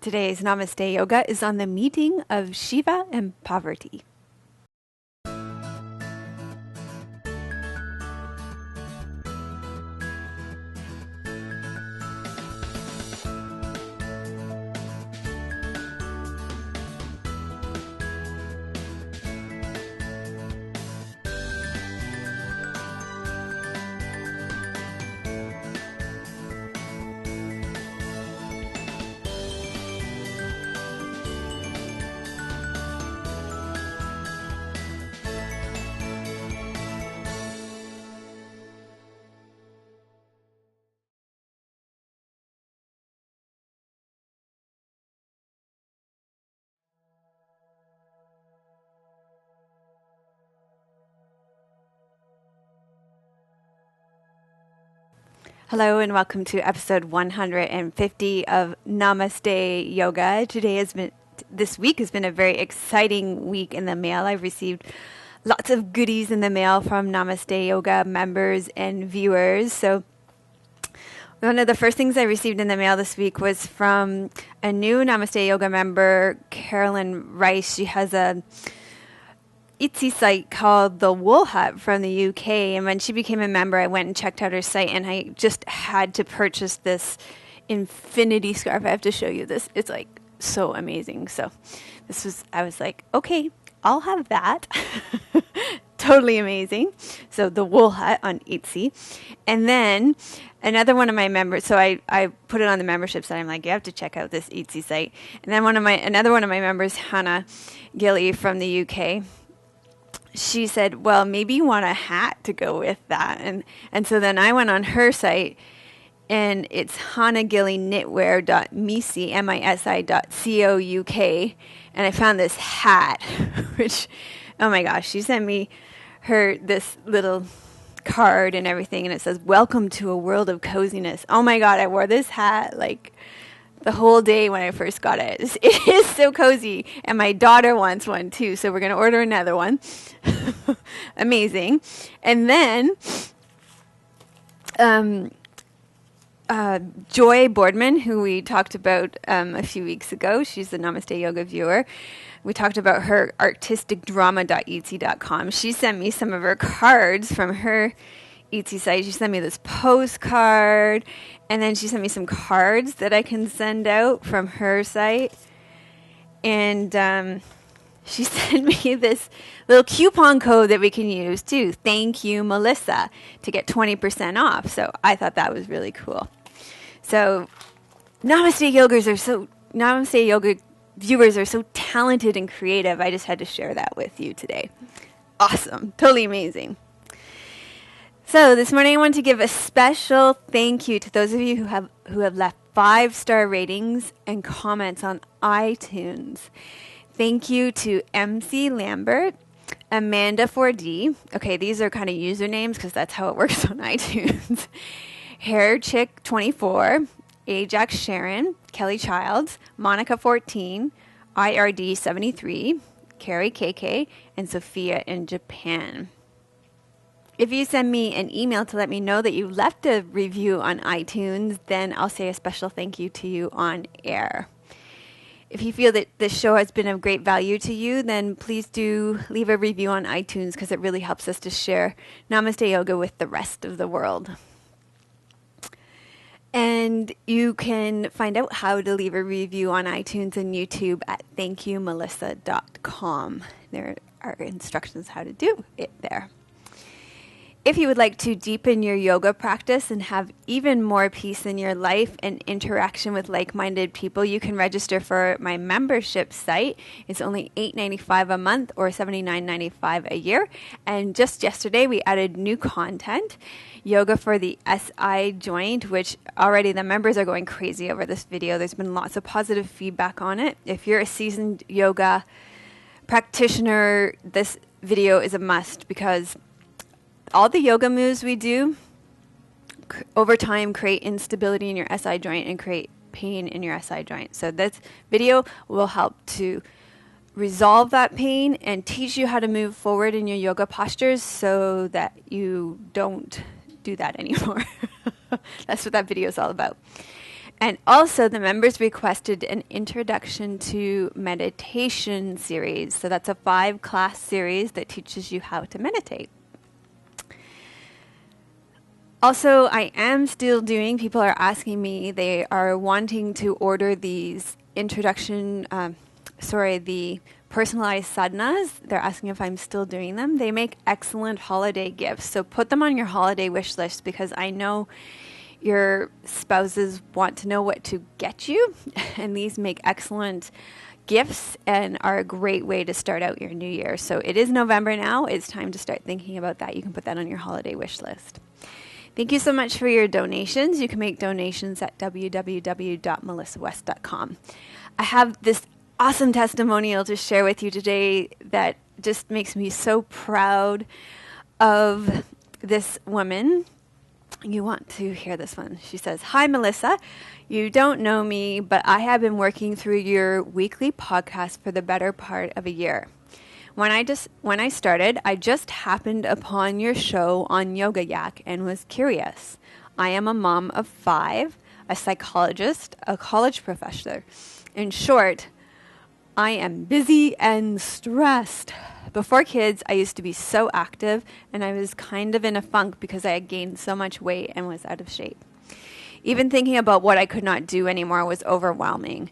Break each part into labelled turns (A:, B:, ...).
A: Today's Namaste Yoga is on the meeting of Shiva and Parvati. Hello and welcome to episode 150 of Namaste Yoga. This week has been a very exciting week in the mail. I've received lots of goodies in the mail from Namaste Yoga members and viewers. So one of the first things I received in the mail this week was from a new Namaste Yoga member, Carolyn Rice. She has a Etsy site called The Wool Hut from the UK, and when she became a member I went and checked out her site, and I just had to purchase this infinity scarf. I have to show you this. It's like so amazing. So I was like, okay, I'll have that. Totally amazing. So The Wool Hut on Etsy. And then another one of my members, so I put it on the membership site. I'm like, you have to check out this Etsy site. And then another one of my members, Hannah Gilly from the UK, she said, well, maybe you want a hat to go with that. And so then I went on her site, and it's hannahgillyknitwear.misi.co.uk, and I found this hat, which, oh my gosh, she sent me this little card and everything, and it says, welcome to a world of coziness. Oh my God, I wore this hat like the whole day when I first got it. It is so cozy. And my daughter wants one too, so we're going to order another one. Amazing. And then Joy Boardman, who we talked about a few weeks ago, she's the Namaste Yoga viewer. We talked about her artisticdrama.etsy.com. She sent me some of her cards from her Etsy site. She sent me this postcard, and then she sent me some cards that I can send out from her site. And she sent me this little coupon code that we can use too. Thank you, Melissa, to get 20% off. So I thought that was really cool. So Namaste Yoga viewers are so talented and creative. I just had to share that with you today. Awesome. Totally amazing. So this morning I want to give a special thank you to those of you who have left 5-star ratings and comments on iTunes. Thank you to MC Lambert, Amanda 4D. Okay, these are kind of usernames because that's how it works on iTunes. Hair Chick 24, Ajax Sharon, Kelly Childs, Monica 14, IRD 73, Carrie KK, and Sophia in Japan. If you send me an email to let me know that you left a review on iTunes, then I'll say a special thank you to you on air. If you feel that this show has been of great value to you, then please do leave a review on iTunes because it really helps us to share Namaste Yoga with the rest of the world. And you can find out how to leave a review on iTunes and YouTube at thankyoumelissa.com. There are instructions how to do it there. If you would like to deepen your yoga practice and have even more peace in your life and interaction with like-minded people, you can register for my membership site. It's only $8.95 a month or $79.95 a year. And just yesterday, we added new content, Yoga for the SI joint, which already the members are going crazy over this video. There's been lots of positive feedback on it. If you're a seasoned yoga practitioner, this video is a must because all the yoga moves we do over time create instability in your SI joint and create pain in your SI joint. So this video will help to resolve that pain and teach you how to move forward in your yoga postures so that you don't do that anymore. That's what that video is all about. And also the members requested an introduction to meditation series. So that's a 5-class series that teaches you how to meditate. Also, I am still doing, people are asking me, they are wanting to order these the personalized sadhanas. They're asking if I'm still doing them. They make excellent holiday gifts. So put them on your holiday wish list, because I know your spouses want to know what to get you. And these make excellent gifts and are a great way to start out your new year. So it is November now. It's time to start thinking about that. You can put that on your holiday wish list. Thank you so much for your donations. You can make donations at www.melissawest.com. I have this awesome testimonial to share with you today that just makes me so proud of this woman. You want to hear this one. She says, "Hi, Melissa. You don't know me, but I have been working through your weekly podcast for the better part of a year. When I started, I just happened upon your show on Yoga Yak and was curious. I am a mom of 5, a psychologist, a college professor. In short, I am busy and stressed. Before kids, I used to be so active, and I was kind of in a funk because I had gained so much weight and was out of shape. Even thinking about what I could not do anymore was overwhelming,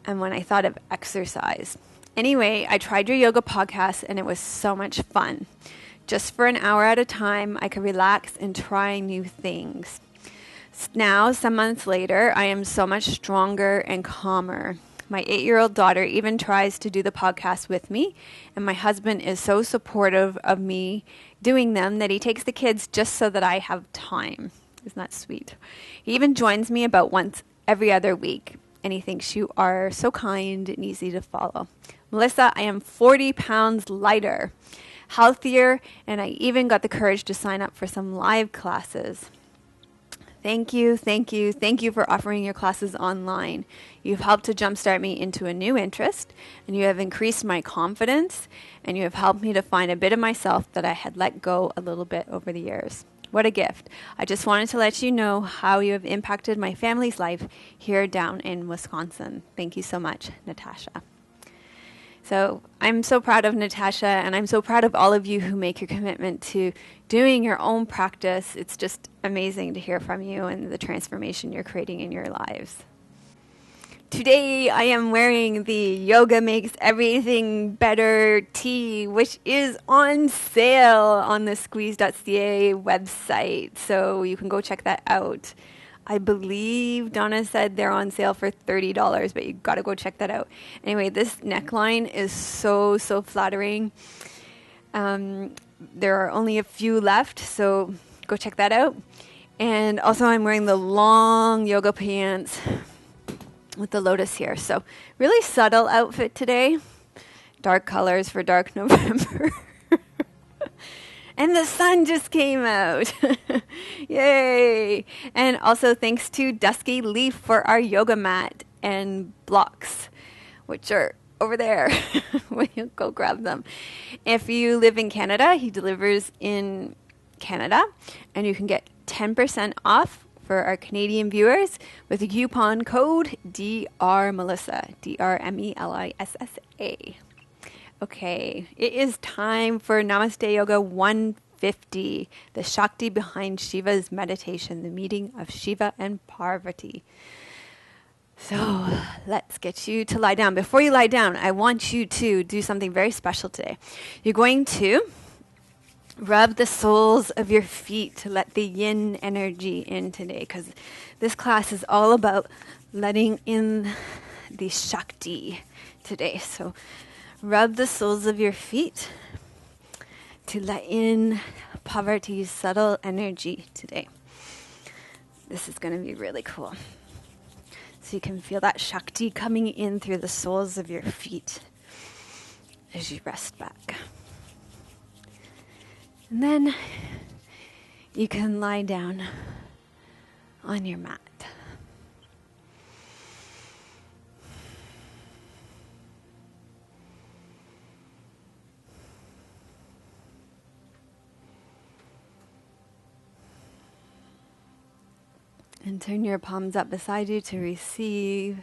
A: and when I thought of exercise. Anyway, I tried your yoga podcast, and it was so much fun. Just for an hour at a time, I could relax and try new things. Now, some months later, I am so much stronger and calmer. My 8-year-old daughter even tries to do the podcast with me, and my husband is so supportive of me doing them that he takes the kids just so that I have time. Isn't that sweet? He even joins me about once every other week, and he thinks you are so kind and easy to follow. Melissa, I am 40 pounds lighter, healthier, and I even got the courage to sign up for some live classes. Thank you for offering your classes online. You've helped to jumpstart me into a new interest, and you have increased my confidence, and you have helped me to find a bit of myself that I had let go a little bit over the years. What a gift. I just wanted to let you know how you have impacted my family's life here down in Wisconsin. Thank you so much, Natasha." So I'm so proud of Natasha, and I'm so proud of all of you who make your commitment to doing your own practice. It's just amazing to hear from you and the transformation you're creating in your lives. Today I am wearing the Yoga Makes Everything Better tee, which is on sale on the squeeze.ca website. So you can go check that out. I believe Donna said they're on sale for $30, but you got to go check that out. Anyway, this neckline is so flattering. There are only a few left, so go check that out. And also I'm wearing the long yoga pants with the lotus here. So really subtle outfit today. Dark colors for dark November. And the sun just came out. Yay. And also thanks to Dusky Leaf for our yoga mat and blocks, which are over there. We'll go grab them. If you live in Canada, he delivers in Canada, and you can get 10% off for our Canadian viewers with the coupon code DRMelissa, DRMELISSA. Okay, it is time for Namaste Yoga 150, the Shakti behind Shiva's meditation, the meeting of Shiva and Parvati. So let's get you to lie down. Before you lie down, I want you to do something very special today. You're going to rub the soles of your feet to let the yin energy in today, because this class is all about letting in the Shakti today. So rub the soles of your feet to let in Parvati's subtle energy today. This is going to be really cool. So you can feel that Shakti coming in through the soles of your feet as you rest back. And then you can lie down on your mat. And turn your palms up beside you to receive.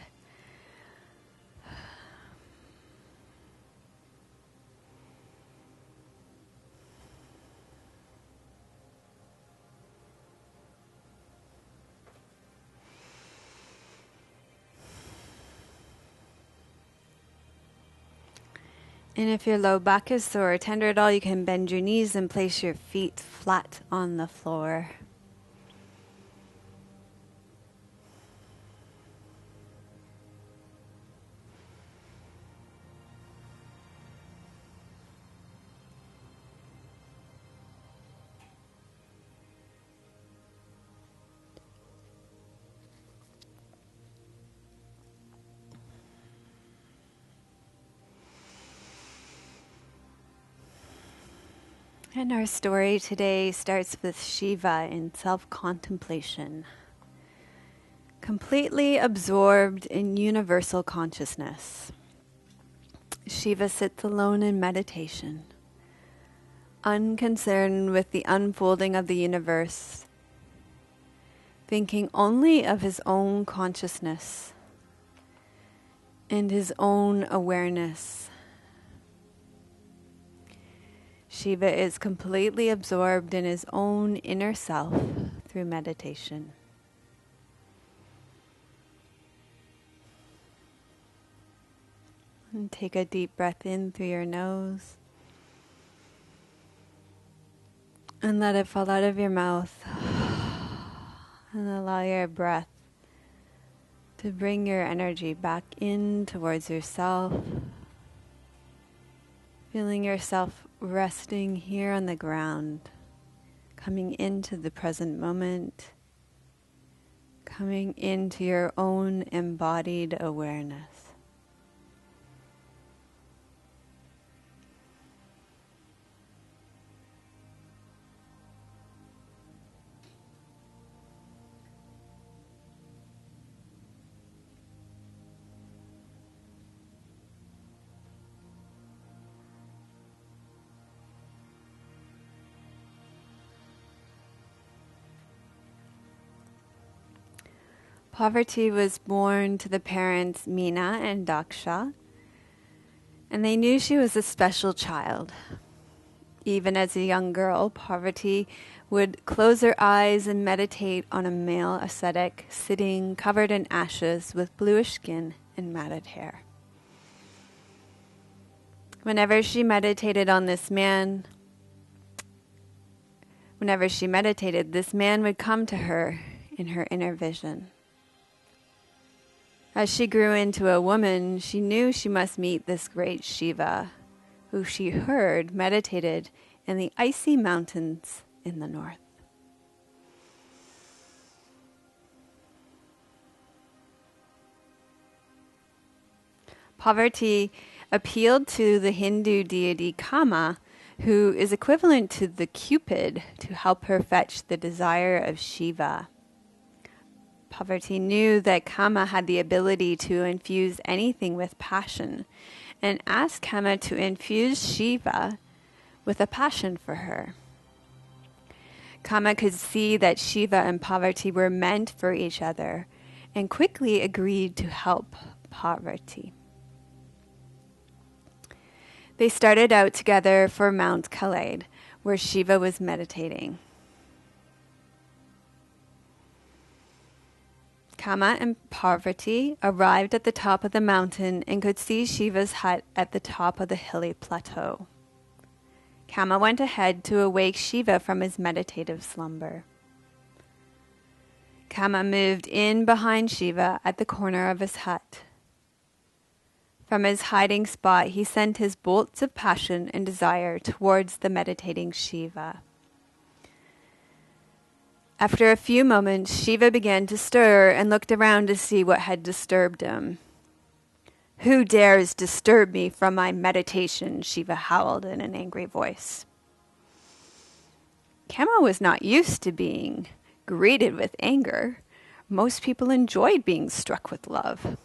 A: And if your low back is sore or tender at all, you can bend your knees and place your feet flat on the floor. And our story today starts with Shiva in self-contemplation, completely absorbed in universal consciousness. Shiva sits alone in meditation, unconcerned with the unfolding of the universe, thinking only of his own consciousness and his own awareness. Shiva is completely absorbed in his own inner self through meditation. And take a deep breath in through your nose. And let it fall out of your mouth. And allow your breath to bring your energy back in towards yourself. Feeling yourself resting here on the ground, coming into the present moment, coming into your own embodied awareness. Parvati was born to the parents Meena and Daksha, and they knew she was a special child. Even as a young girl, Parvati would close her eyes and meditate on a male ascetic sitting covered in ashes with bluish skin and matted hair. Whenever she meditated, this man would come to her in her inner vision. As she grew into a woman, she knew she must meet this great Shiva, who she heard meditated in the icy mountains in the north. Parvati appealed to the Hindu deity Kama, who is equivalent to the Cupid, to help her fetch the desire of Shiva. Parvati knew that Kama had the ability to infuse anything with passion, and asked Kama to infuse Shiva with a passion for her. Kama could see that Shiva and Parvati were meant for each other, and quickly agreed to help Parvati. They started out together for Mount Kalaid, where Shiva was meditating. Kama and Parvati arrived at the top of the mountain and could see Shiva's hut at the top of the hilly plateau. Kama went ahead to awake Shiva from his meditative slumber. Kama moved in behind Shiva at the corner of his hut. From his hiding spot, he sent his bolts of passion and desire towards the meditating Shiva. After a few moments, Shiva began to stir and looked around to see what had disturbed him. "Who dares disturb me from my meditation?" Shiva howled in an angry voice. Kama was not used to being greeted with anger. Most people enjoyed being struck with love.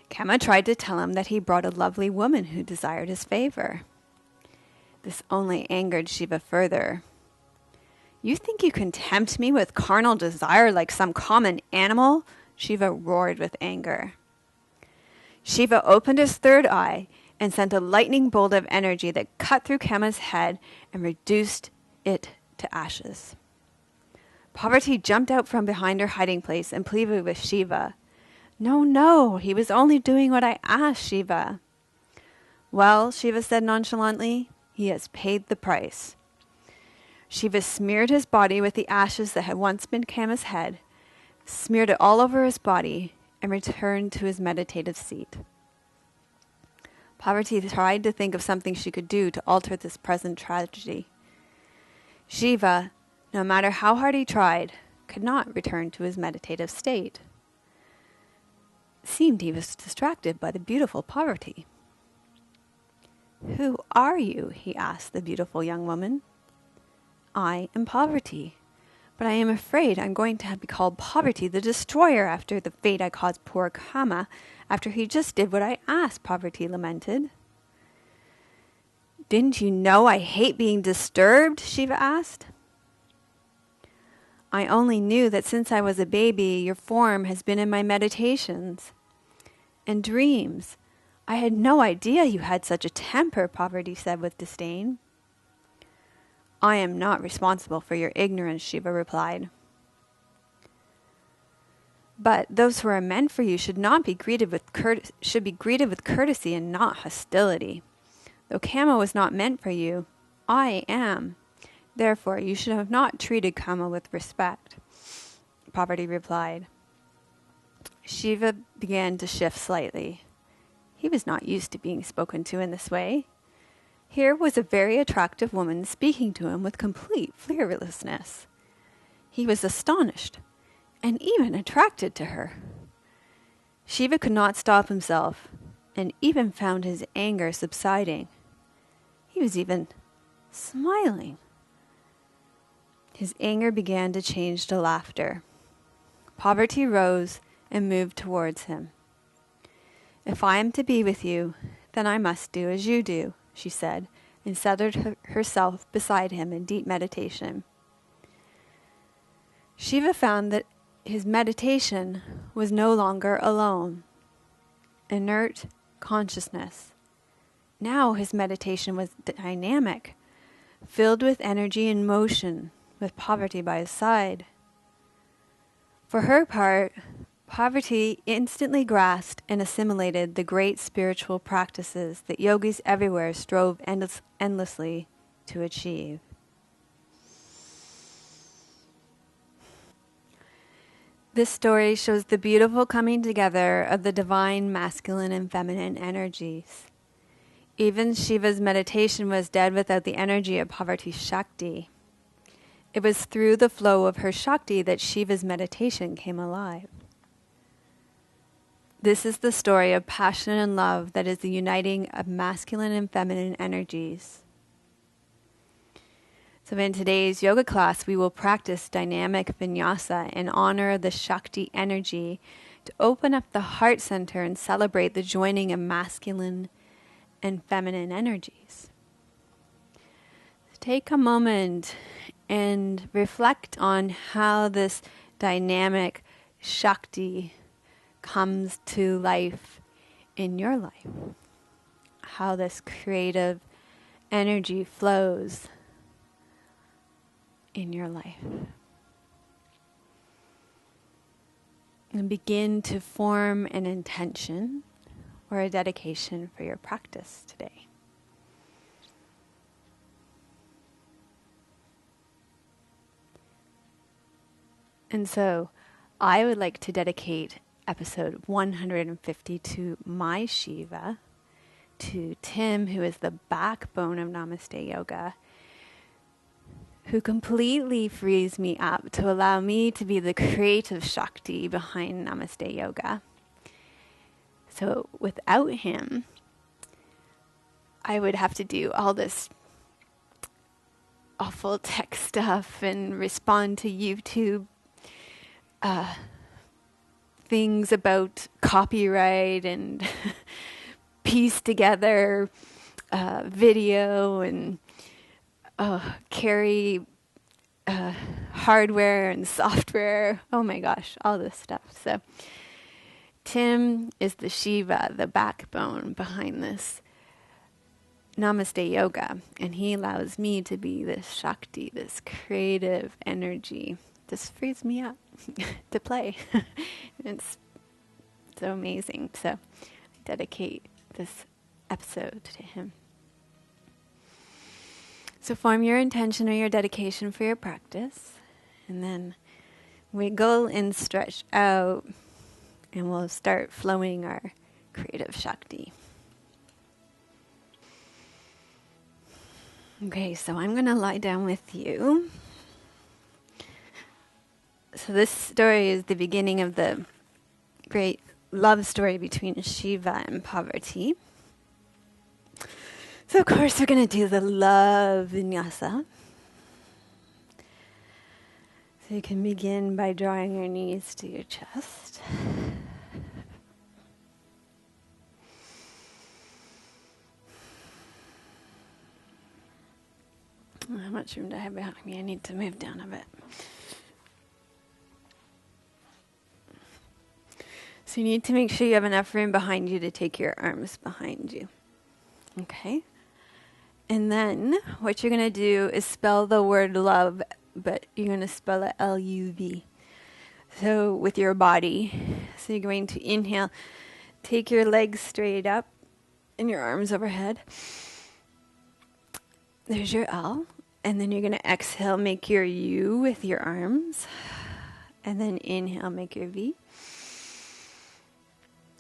A: Kama tried to tell him that he brought a lovely woman who desired his favor. This only angered Shiva further. You think you can tempt me with carnal desire like some common animal? Shiva roared with anger. Shiva opened his third eye and sent a lightning bolt of energy that cut through Kama's head and reduced it to ashes. Parvati jumped out from behind her hiding place and pleaded with Shiva. No, no, he was only doing what I asked, Shiva. Well, Shiva said nonchalantly, he has paid the price. Shiva smeared his body with the ashes that had once been Kama's head, smeared it all over his body, and returned to his meditative seat. Parvati tried to think of something she could do to alter this present tragedy. Shiva, no matter how hard he tried, could not return to his meditative state. It seemed he was distracted by the beautiful Parvati. Who are you? He asked the beautiful young woman. I am Parvati, but I am afraid I'm going to be called Parvati the Destroyer after the fate I caused poor Kama after he just did what I asked, Parvati lamented. Didn't you know I hate being disturbed? Shiva asked. I only knew that since I was a baby, your form has been in my meditations and dreams. I had no idea you had such a temper, Parvati said with disdain. I am not responsible for your ignorance, Shiva replied. But those who are meant for you should be greeted with courtesy and not hostility. Though Kama was not meant for you, I am. Therefore, you should have not treated Kama with respect, Parvati replied. Shiva began to shift slightly. He was not used to being spoken to in this way. Here was a very attractive woman speaking to him with complete fearlessness. He was astonished and even attracted to her. Shiva could not stop himself and even found his anger subsiding. He was even smiling. His anger began to change to laughter. Parvati rose and moved towards him. If I am to be with you, then I must do as you do, she said, and settled herself beside him in deep meditation. Shiva found that his meditation was no longer alone, inert consciousness. Now his meditation was dynamic, filled with energy and motion, with Parvati by his side. For her part, Parvati instantly grasped and assimilated the great spiritual practices that yogis everywhere strove endlessly to achieve. This story shows the beautiful coming together of the divine masculine and feminine energies. Even Shiva's meditation was dead without the energy of Parvati's shakti. It was through the flow of her shakti that Shiva's meditation came alive. This is the story of passion and love that is the uniting of masculine and feminine energies. So in today's yoga class, we will practice dynamic vinyasa in honor of the Shakti energy to open up the heart center and celebrate the joining of masculine and feminine energies. So take a moment and reflect on how this dynamic Shakti comes to life in your life. How this creative energy flows in your life. And begin to form an intention or a dedication for your practice today. And so I would like to dedicate episode 150 to my Shiva, to Tim, who is the backbone of Namaste Yoga, who completely frees me up to allow me to be the creative Shakti behind Namaste Yoga. So without him, I would have to do all this awful tech stuff and respond to YouTube things about copyright and piece together video and carry hardware and software. Oh my gosh, all this stuff. So Tim is the Shiva, the backbone behind this Namaste Yoga, and he allows me to be this Shakti, this creative energy. This frees me up to play. It's so amazing. So I dedicate this episode to him. So form your intention or your dedication for your practice, and then wiggle and stretch out, and we'll start flowing our creative Shakti. Okay, so I'm going to lie down with you. So this story is the beginning of the great love story between Shiva and Parvati. So of course we're going to do the love vinyasa. So you can begin by drawing your knees to your chest. How much room do I have behind me? I need to move down a bit. So you need to make sure you have enough room behind you to take your arms behind you. Okay? And then what you're going to do is spell the word love, but you're going to spell it L-U-V. So with your body. So you're going to inhale, take your legs straight up and your arms overhead. There's your L. And then you're going to exhale, make your U with your arms. And then inhale, make your V.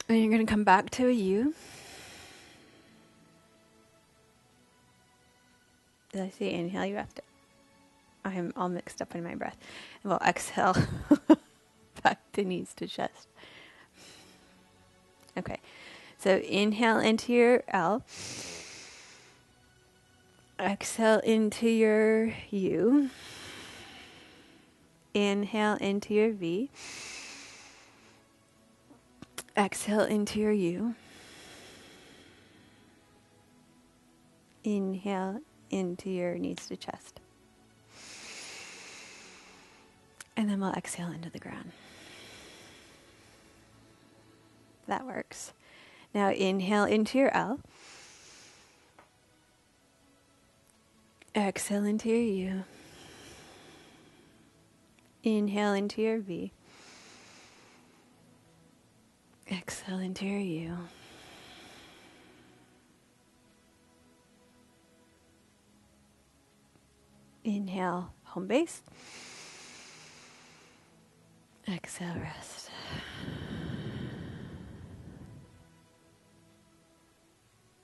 A: And you're going to come back to a U. Did I say inhale? You have to. I'm all mixed up in my breath. And we'll exhale back to knees to chest. Okay. So inhale into your L. Exhale into your U. Inhale into your V. Exhale into your U. Inhale into your knees to chest. And then we'll exhale into the ground. That works. Now inhale into your L. Exhale into your U. Inhale into your V. Exhale into your U. Inhale, home base. Exhale, rest.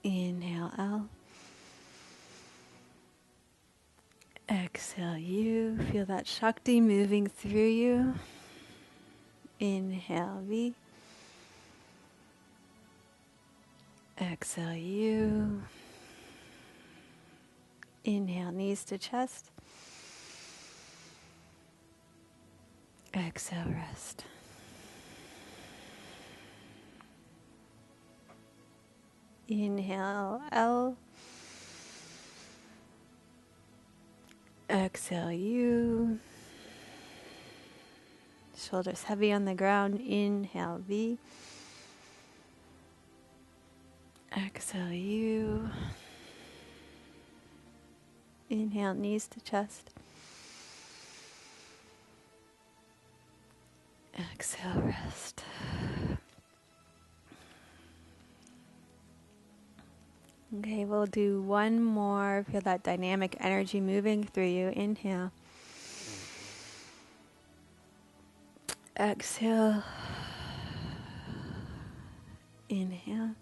A: Inhale, L. Exhale, U. Feel that Shakti moving through you. Inhale, V. Exhale, U. Inhale, knees to chest. Exhale, rest. Inhale, L. Exhale, U. Shoulders heavy on the ground. Inhale, V. Exhale, U. Inhale, knees to chest. Exhale, rest. Okay, we'll do one more. Feel that dynamic energy moving through you. Inhale. Exhale. Inhale.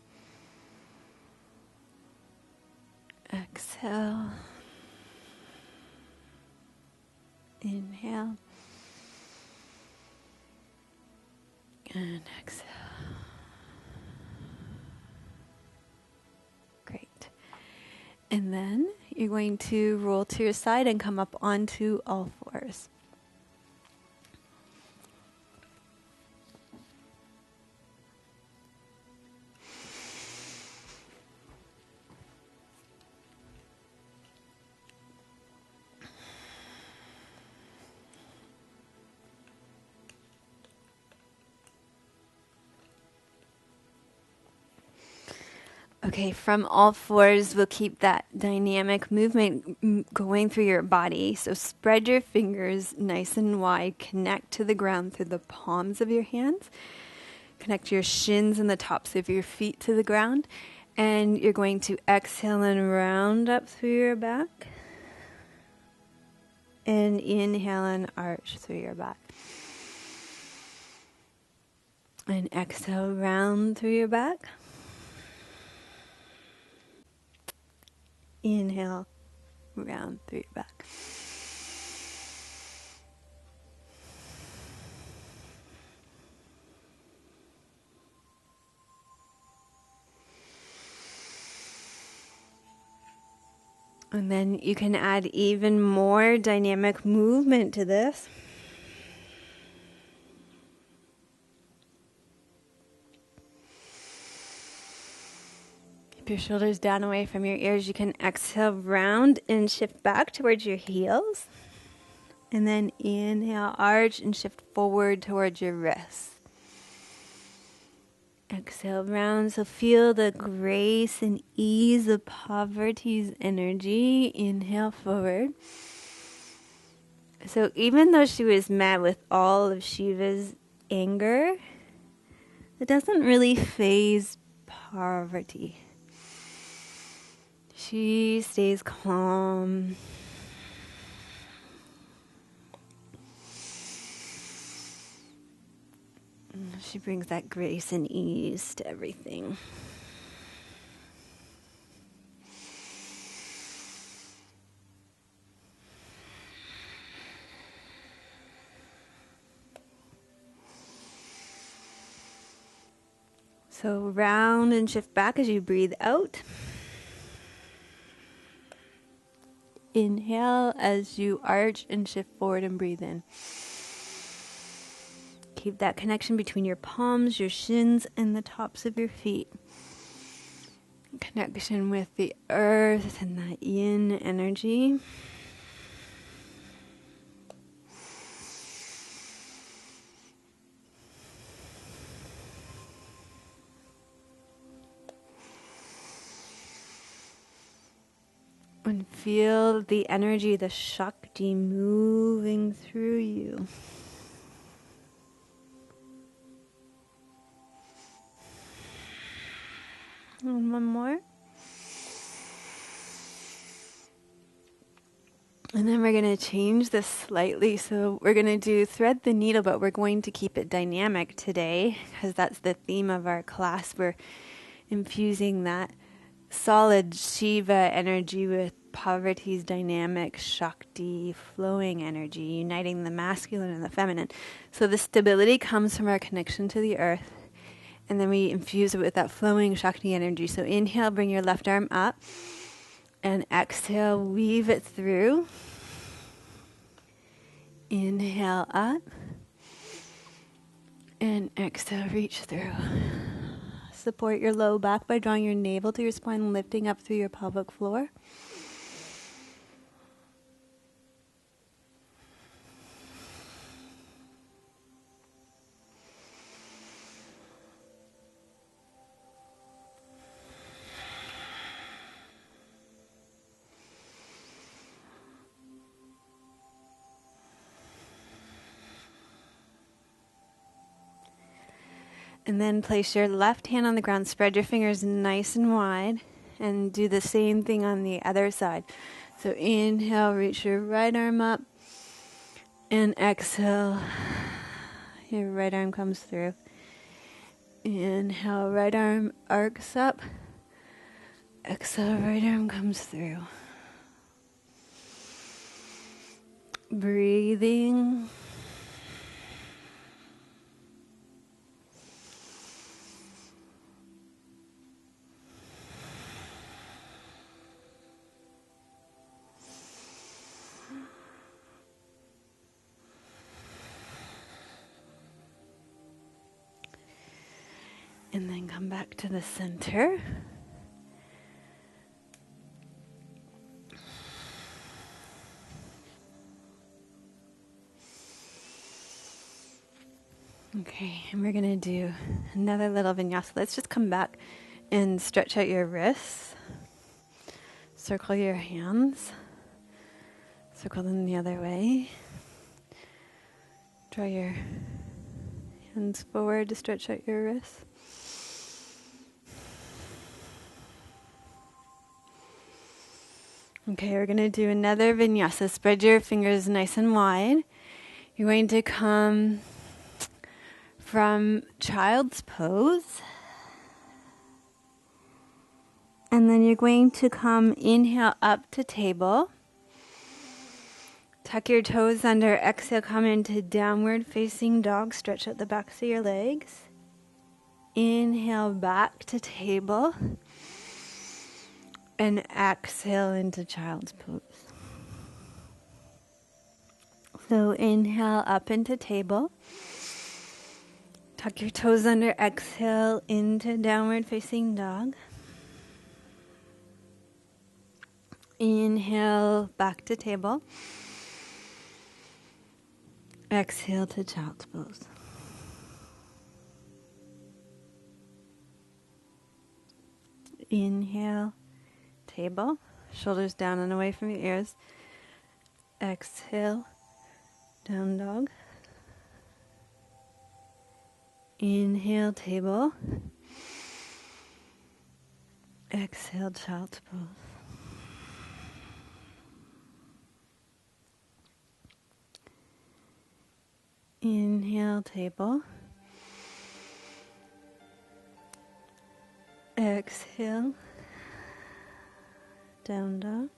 A: Exhale. Inhale. And exhale. Great. And then you're going to roll to your side and come up onto all fours. Okay, from all fours, we'll keep that dynamic movement going through your body. So spread your fingers nice and wide. Connect to the ground through the palms of your hands. Connect your shins and the tops of your feet to the ground. And you're going to exhale and round up through your back. And inhale and arch through your back. And exhale, round through your back. Inhale, round through your back. And then you can add even more dynamic movement to this. Keep your shoulders down away from your ears. You can exhale, round and shift back towards your heels. And then inhale, arch and shift forward towards your wrists. Exhale, round. So feel the grace and ease of Parvati's energy. Inhale forward. So even though she was met with all of Shiva's anger, it doesn't really faze Parvati. She stays calm. She brings that grace and ease to everything. So round and shift back as you breathe out. Inhale as you arch and shift forward and breathe in. Keep that connection between your palms, your shins, and the tops of your feet. Connection with the earth and that yin energy. And feel the energy, the shakti moving through you. And one more. And then we're going to change this slightly. So we're going to do thread the needle, but we're going to keep it dynamic today because that's the theme of our class. We're infusing that solid Shiva energy with Parvati's dynamic Shakti flowing energy, uniting the masculine and the feminine. So the stability comes from our connection to the earth. And then we infuse it with that flowing Shakti energy. So inhale, bring your left arm up. And exhale, weave it through. Inhale up. And exhale, reach through. Support your low back by drawing your navel to your spine, lifting up through your pelvic floor. And then place your left hand on the ground, spread your fingers nice and wide, and do the same thing on the other side. So inhale, reach your right arm up, and exhale, your right arm comes through. Inhale, right arm arcs up, exhale, right arm comes through. Breathing. And then come back to the center. Okay, and we're going to do another little vinyasa. Let's just come back And stretch out your wrists. Circle your hands. Circle them the other way. Draw your hands forward to stretch out your wrists. Okay, we're going to do another vinyasa. Spread your fingers nice and wide. You're going to come from child's pose. And then you're going to come, inhale up to table. Tuck your toes under. Exhale, come into downward facing dog. Stretch out the backs of your legs. Inhale back to table. And exhale into child's pose. So inhale up into table. Tuck your toes under. Exhale into downward facing dog. Inhale back to table. Exhale to child's pose. Inhale, table, shoulders down and away from your ears. Exhale, down dog. Inhale, table. Exhale, child's pose. Inhale, table. Exhale, down dog.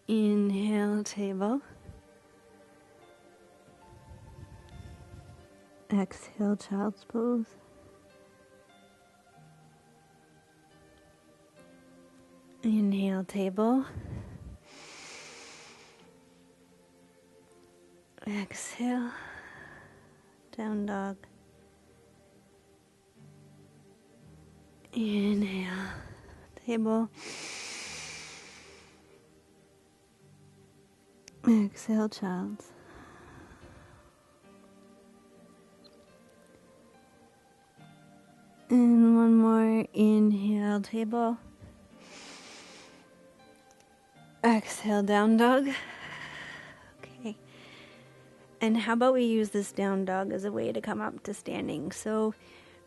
A: Inhale, table. Exhale, child's pose. Inhale, table. Exhale, down dog. Inhale, table. Exhale, child's. And one more. Inhale, table. Exhale, down dog. Okay. And how about we use this down dog as a way to come up to standing? So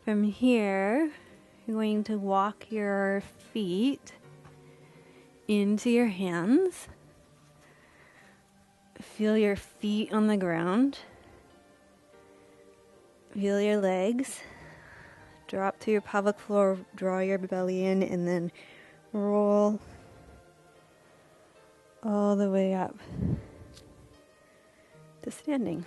A: from here, you're going to walk your feet into your hands. Feel your feet on the ground. Feel your legs. Drop to your pelvic floor, draw your belly in, and then roll all the way up to standing.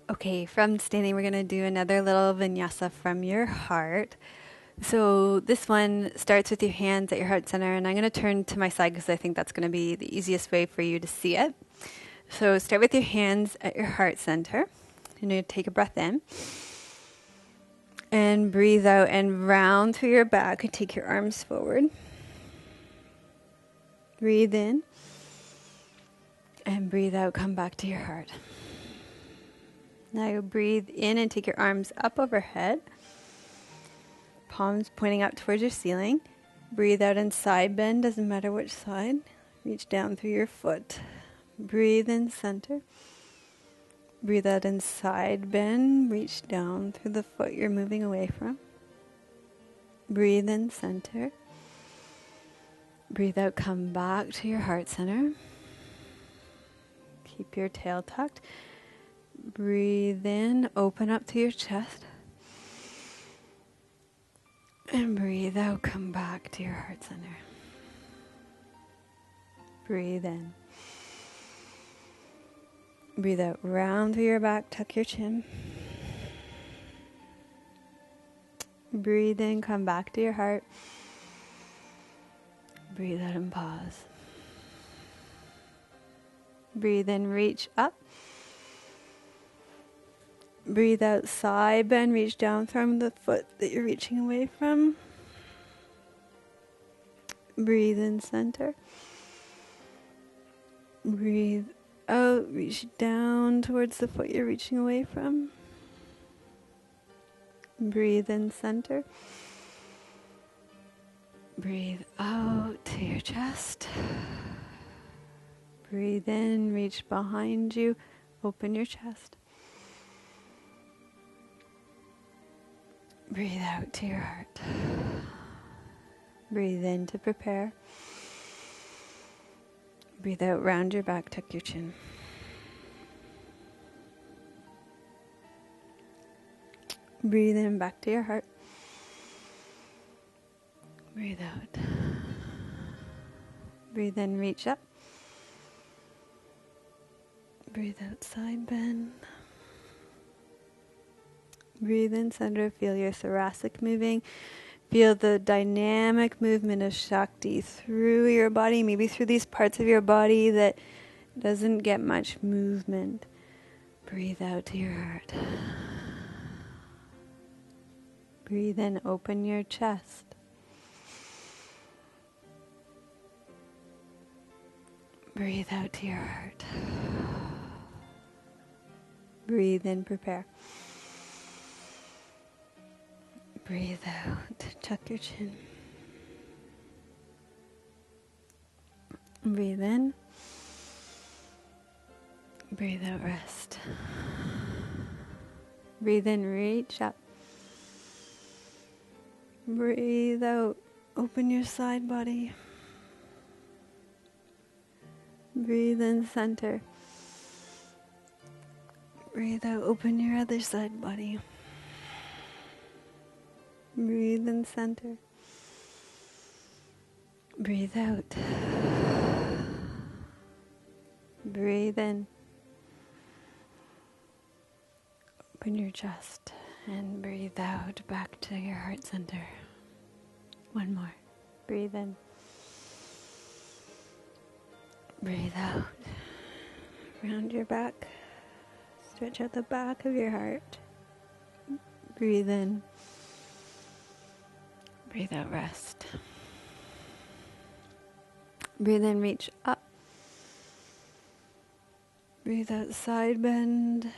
A: Okay, from standing, we're going to do another little vinyasa from your heart. So this one starts with your hands at your heart center, and I'm going to turn to my side because I think that's going to be the easiest way for you to see it. So start with your hands at your heart center. You're going to take a breath in and breathe out and round through your back and take your arms forward. Breathe in and breathe out, come back to your heart. Now you breathe in and take your arms up overhead. Palms pointing up towards your ceiling. Breathe out and side bend, doesn't matter which side. Reach down through your foot. Breathe in, center. Breathe out and side bend. Reach down through the foot you're moving away from. Breathe in, center. Breathe out, come back to your heart center. Keep your tail tucked. Breathe in, open up to your chest. And breathe out, come back to your heart center. Breathe in. Breathe out, round through your back, tuck your chin. Breathe in, come back to your heart. Breathe out and pause. Breathe in, reach up. Breathe out, side bend, reach down from the foot that you're reaching away from. Breathe in, center. Breathe out, reach down towards the foot you're reaching away from. Breathe in, center. Breathe out to your chest. Breathe in, reach behind you, open your chest. Breathe out to your heart. Breathe in to prepare. Breathe out, round your back, tuck your chin. Breathe in, back to your heart. Breathe out. Breathe in, reach up. Breathe out, side bend. Breathe in, center. Feel your thoracic moving. Feel the dynamic movement of shakti through your body, maybe through these parts of your body that doesn't get much movement. Breathe out to your heart. Breathe in, open your chest. Breathe out to your heart. Breathe in, prepare. Breathe out, tuck your chin. Breathe in. Breathe out, rest. Breathe in, reach up. Breathe out, open your side body. Breathe in, center. Breathe out, open your other side body. Breathe in, center. Breathe out. Breathe in. Open your chest and breathe out back to your heart center. One more. Breathe in. Breathe out. Round your back. Stretch out the back of your heart. Breathe in. Breathe out, rest. Breathe in, reach up. Breathe out, side bend.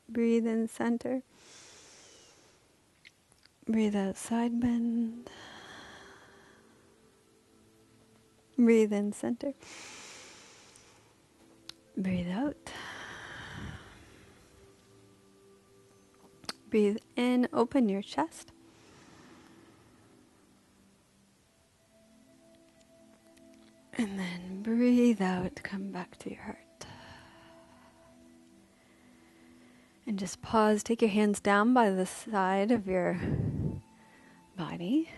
A: Breathe in, center. Breathe out, side bend. Breathe in, center. Breathe out. Breathe in, open your chest. And then breathe out, come back to your heart. And just pause, take your hands down by the side of your body.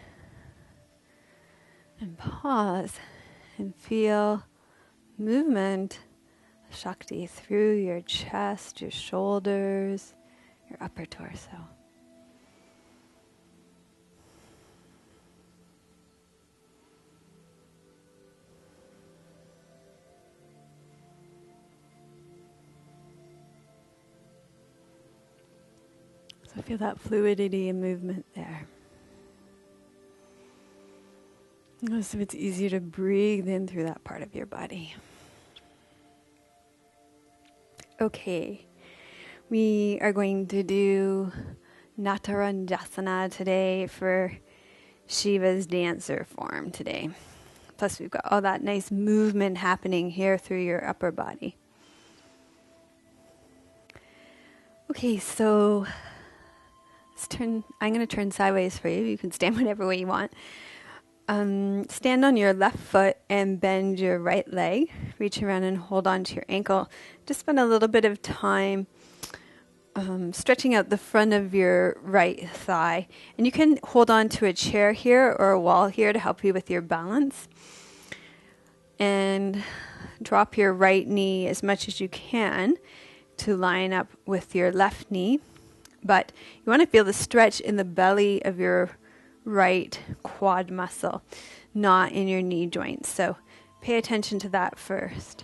A: And pause and feel movement of Shakti through your chest, your shoulders, your upper torso. So feel that fluidity and movement there. So it's easier to breathe in through that part of your body. Okay, we are going to do natarnjasana today for Shiva's dancer form today. Plus we've got all that nice movement happening here through your upper body. Okay, so I'm going to turn sideways for you. You can stand whatever way you want. Stand on your left foot and bend your right leg. Reach around and hold on to your ankle. Just spend a little bit of time stretching out the front of your right thigh. And you can hold on to a chair here or a wall here to help you with your balance. And drop your right knee as much as you can to line up with your left knee. But you want to feel the stretch in the belly of your right quad muscle, not in your knee joints. So pay attention to that first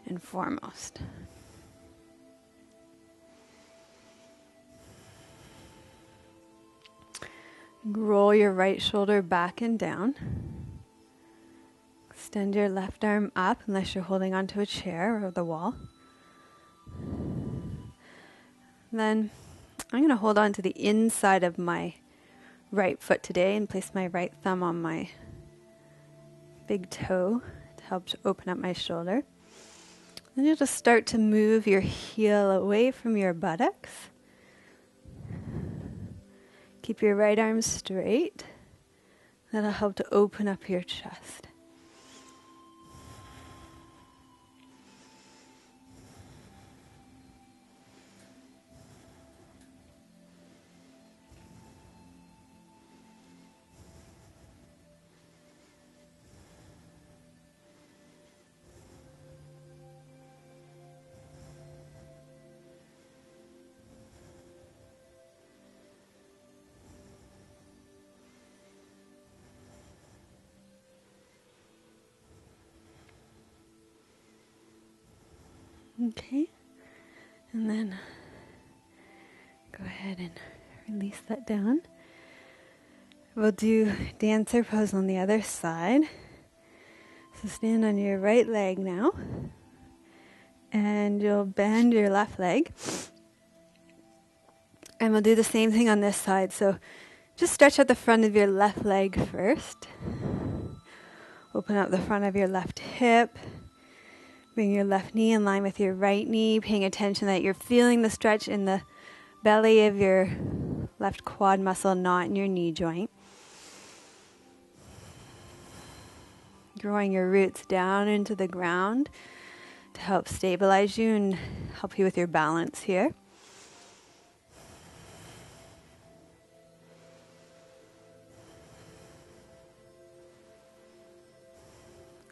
A: and foremost. Roll your right shoulder back and down. Extend your left arm up unless you're holding onto a chair or the wall. Then I'm going to hold on to the inside of my right foot today and place my right thumb on my big toe to help to open up my shoulder. Then you'll just start to move your heel away from your buttocks. Keep your right arm straight. That'll help to open up your chest. Okay, and then go ahead and release that down. We'll do dancer pose on the other side. So stand on your right leg now, and you'll bend your left leg. And we'll do the same thing on this side. So just stretch out the front of your left leg first. Open up the front of your left hip. Bring your left knee in line with your right knee, paying attention that you're feeling the stretch in the belly of your left quad muscle, not in your knee joint. Growing your roots down into the ground to help stabilize you and help you with your balance here.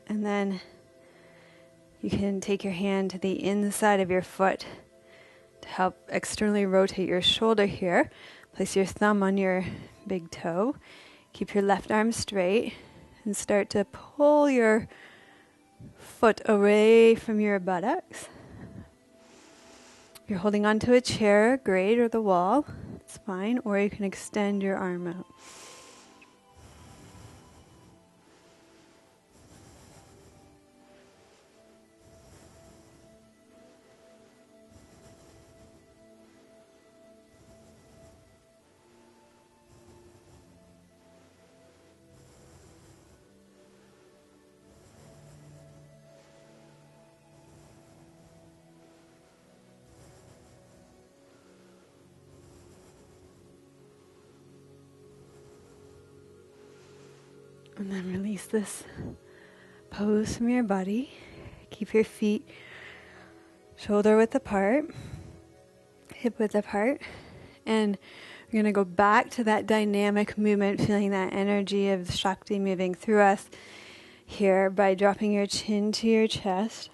A: And then you can take your hand to the inside of your foot to help externally rotate your shoulder here. Place your thumb on your big toe. Keep your left arm straight and start to pull your foot away from your buttocks. If you're holding onto a chair, great, or the wall, it's fine, or you can extend your arm out. And then release this pose from your body. Keep your feet shoulder width apart, hip width apart. And we're going to go back to that dynamic movement, feeling that energy of shakti moving through us here by dropping your chin to your chest.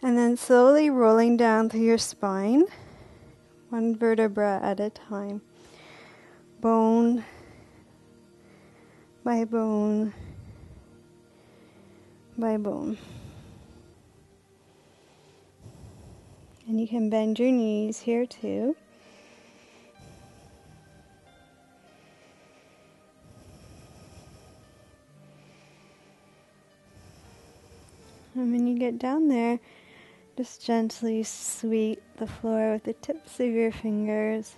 A: And then slowly rolling down through your spine, one vertebra at a time. Bone by bone by bone. And you can bend your knees here too. And when you get down there, just gently sweep the floor with the tips of your fingers.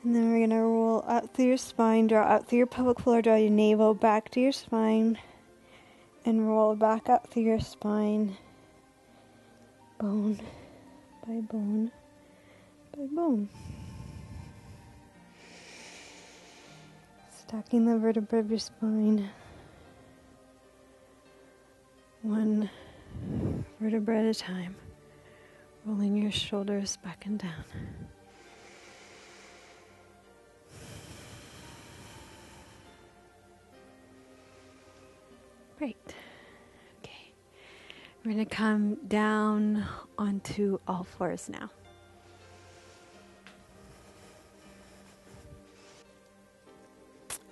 A: And then we're going to roll out through your spine, draw out through your pelvic floor, draw your navel back to your spine, and roll back up through your spine, bone by bone by bone. Stacking the vertebrae of your spine, one vertebra at a time, rolling your shoulders back and down. Great. Okay. We're going to come down onto all fours now.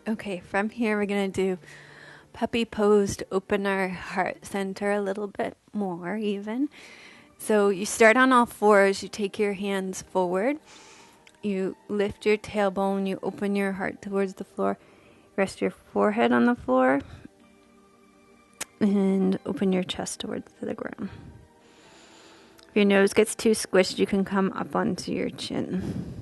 A: Okay, from here we're going to do puppy pose to open our heart center a little bit more even. So you start on all fours, you take your hands forward, you lift your tailbone, you open your heart towards the floor, rest your forehead on the floor, and open your chest towards the ground. If your nose gets too squished, you can come up onto your chin.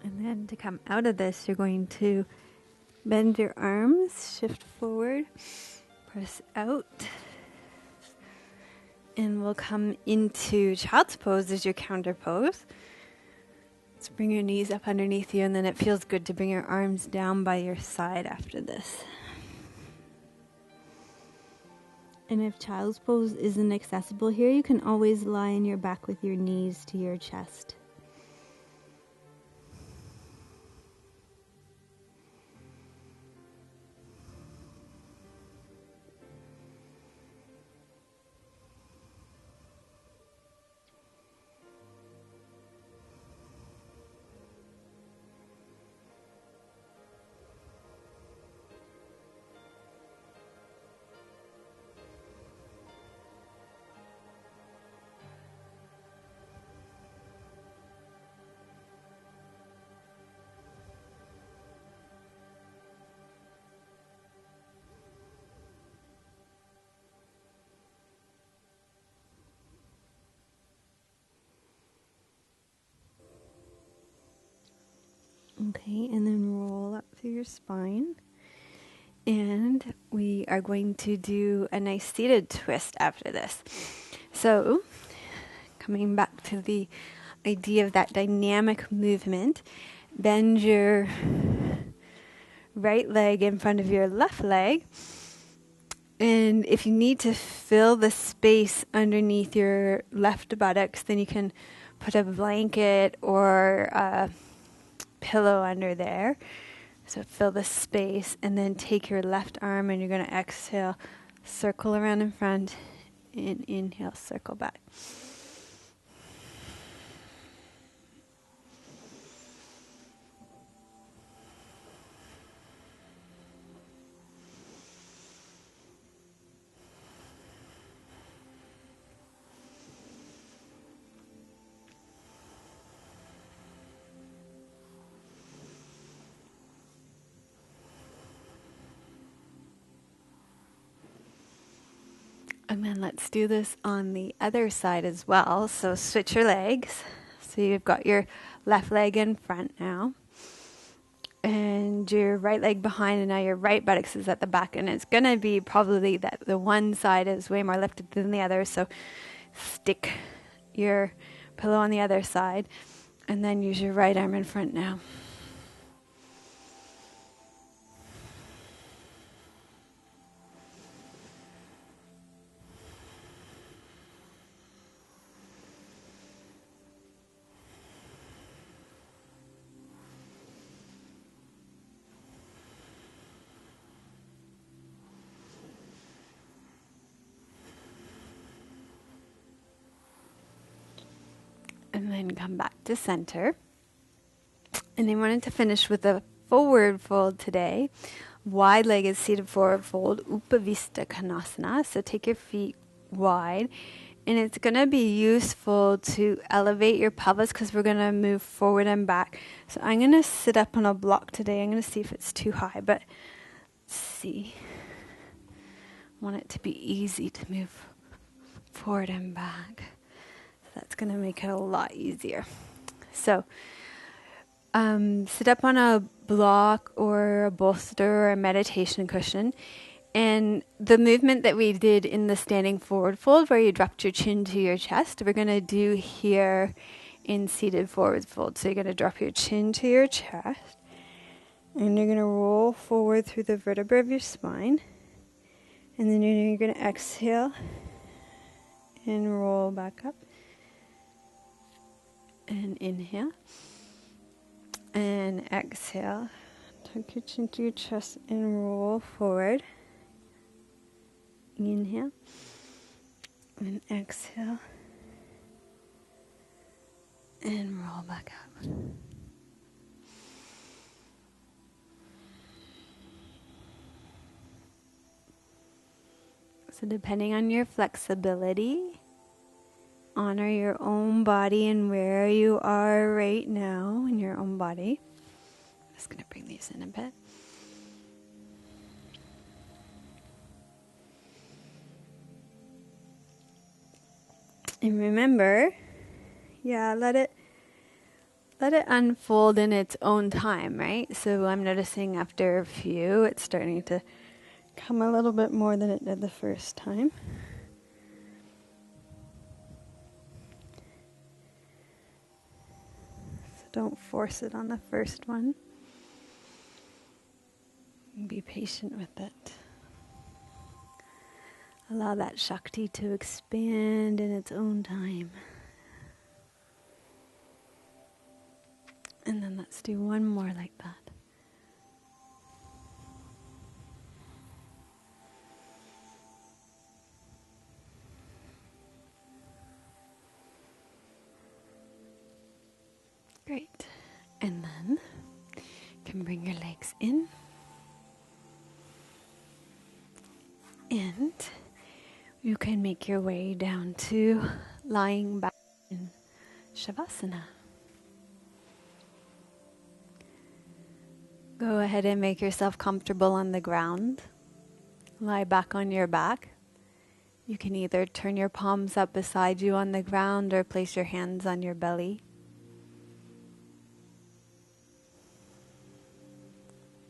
A: And then to come out of this, you're going to bend your arms, shift forward, press out, and we'll come into child's pose as your counter pose. Let's bring your knees up underneath you, and then it feels good to bring your arms down by your side after this. And if child's pose isn't accessible here, you can always lie on your back with your knees to your chest. Okay, and then roll up through your spine. And we are going to do a nice seated twist after this. So, coming back to the idea of that dynamic movement, bend your right leg in front of your left leg. And if you need to fill the space underneath your left buttocks, then you can put a blanket or a pillow under there. So fill the space, and then take your left arm, and you're going to exhale, circle around in front, and inhale, circle back. And then let's do this on the other side as well. So switch your legs. So you've got your left leg in front now, and your right leg behind, and now your right buttocks is at the back. And it's going to be probably that the one side is way more lifted than the other. So stick your pillow on the other side, and then use your right arm in front now. And then come back to center. And I wanted to finish with a forward fold today. Wide-legged seated forward fold, upavista konasana. So take your feet wide. And it's going to be useful to elevate your pelvis because we're going to move forward and back. So I'm going to sit up on a block today. I'm going to see if it's too high, but let's see. I want it to be easy to move forward and back. So that's going to make it a lot easier. So Sit up on a block or a bolster or a meditation cushion. And the movement that we did in the standing forward fold, where you dropped your chin to your chest, we're going to do here in seated forward fold. So you're going to drop your chin to your chest, and you're going to roll forward through the vertebra of your spine. And then you're going to exhale and roll back up. And inhale. And exhale. Tuck your chin to your chest and roll forward. Inhale. And exhale. And roll back up. So depending on your flexibility, honor your own body and where you are right now in your own body. I'm just going to bring these in a bit. And remember, let it unfold in its own time, right? So I'm noticing after a few, it's starting to come a little bit more than it did the first time. So don't force it on the first one. Be patient with it. Allow that shakti to expand in its own time. And then let's do one more like that. Great. And then you can bring your legs in. And you can make your way down to lying back in Savasana. Go ahead and make yourself comfortable on the ground. Lie back on your back. You can either turn your palms up beside you on the ground or place your hands on your belly.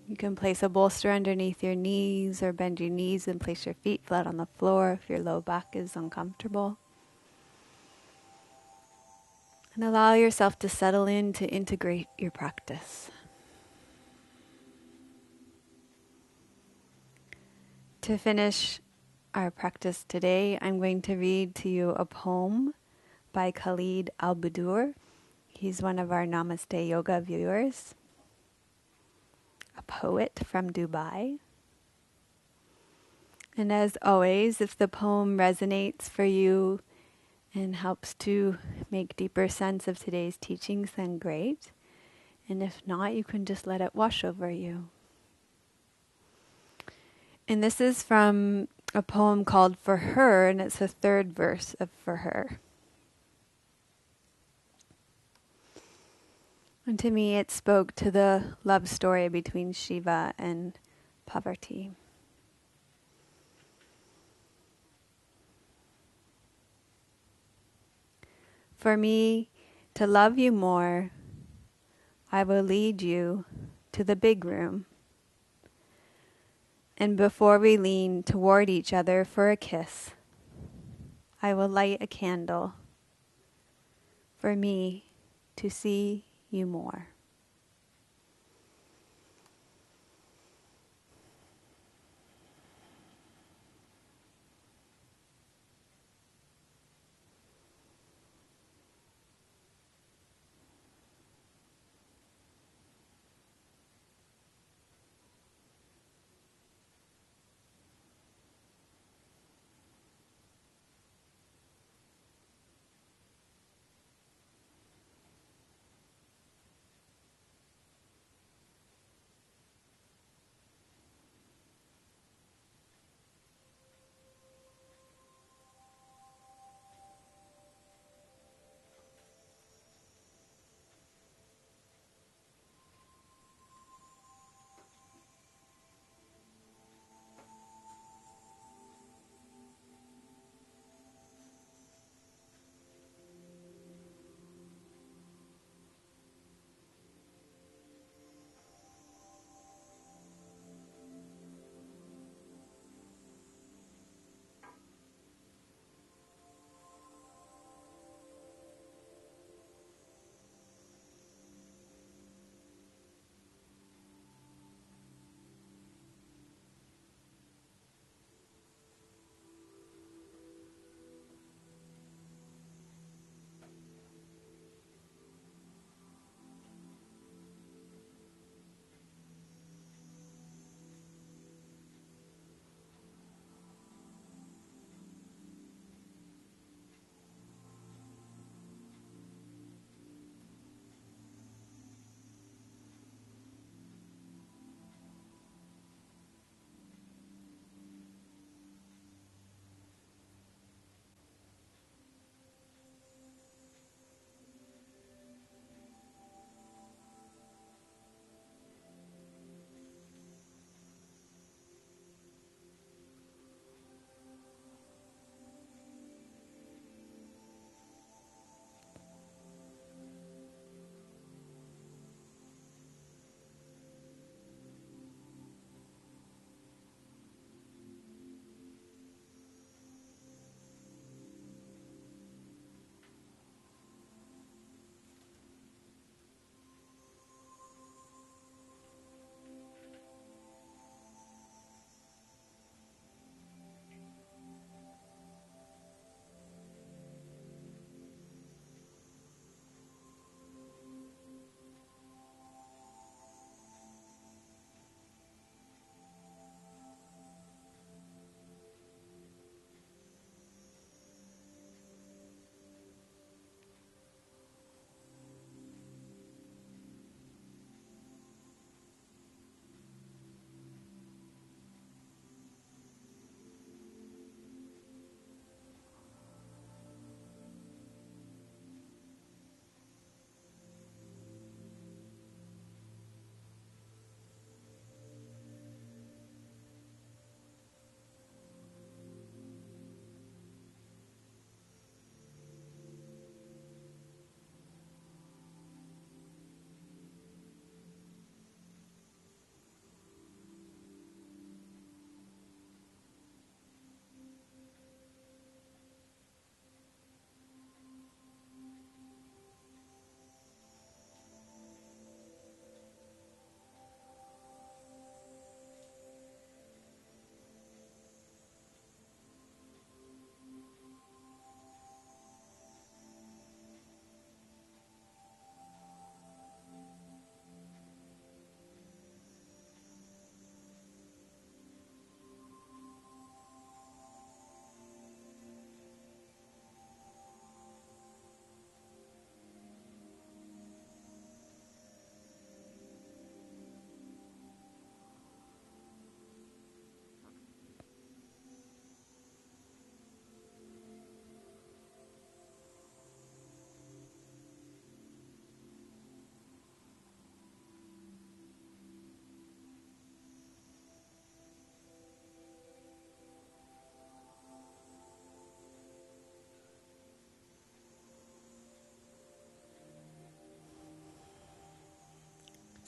A: You can place a bolster underneath your knees or bend your knees and place your feet flat on the floor if your low back is uncomfortable. And allow yourself to settle in to integrate your practice. To finish our practice today, I'm going to read to you a poem by Khalid Al-Budur. He's one of our Namaste Yoga viewers, a poet from Dubai. And as always, if the poem resonates for you and helps to make deeper sense of today's teachings, then great. And if not, you can just let it wash over you. And this is from a poem called For Her, and it's the third verse of For Her. And to me, it spoke to the love story between Shiva and Parvati. For me to love you more, I will lead you to the big room. And before we lean toward each other for a kiss, I will light a candle for me to see you more.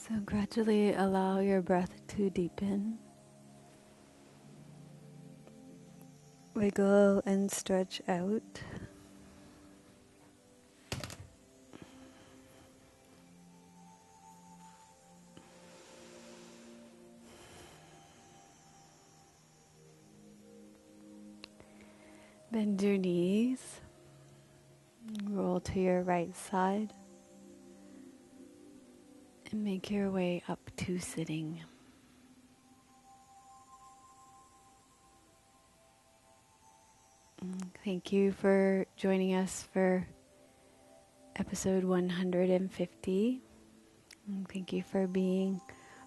A: So gradually allow your breath to deepen. Wiggle and stretch out. Bend your knees. Roll to your right side. And make your way up to sitting. Thank you for joining us for episode 150. Thank you for being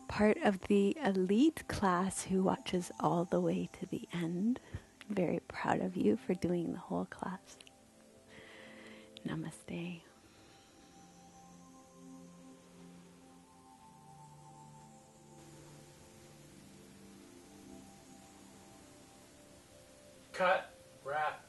A: part of the elite class who watches all the way to the end. I'm very proud of you for doing the whole class. Namaste.
B: Cut, wrap.